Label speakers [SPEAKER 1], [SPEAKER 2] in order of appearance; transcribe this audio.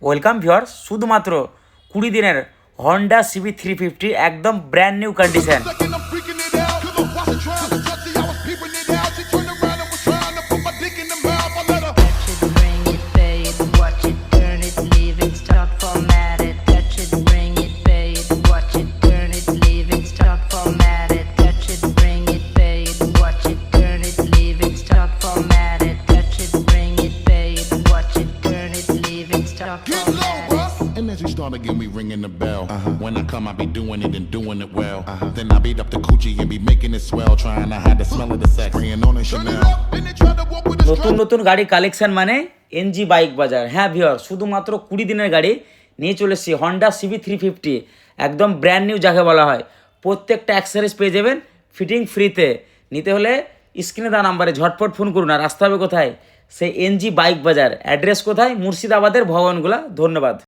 [SPEAKER 1] Welcome viewers, শুধুমাত্র 20 দিনের Honda CB 350 একদম brand new condition.
[SPEAKER 2] Energy start to get me ringing the bell. When I come, I be doing it and doing it well. Then I beat up the coochie and be making it swell, trying to hide the smell of the sex. Spraying on a Chanel.
[SPEAKER 1] নতুন নতুন গাড়ি collection মানে NG bike বাজার। হ্যাঁ viewer, শুধুমাত্র 20 দিনের গাড়ি নিয়ে চলে এসেছি হন্ডা সিবি 350, একদম ব্র্যান্ড নিউ যাকে বলা হয়। প্রত্যেকটা অ্যাক্সেসরিজ পেয়ে যাবেন ফিটিং ফ্রিতে। নিতে হলে স্ক্রিনে দেওয়া নাম্বারে ঝটপট ফোন করুন। আর আসতে হবে কোথায়? সেই এনজি বাইক বাজার। অ্যাড্রেস কোথায়? মুর্শিদাবাদের ভবনগুলা। ধন্যবাদ।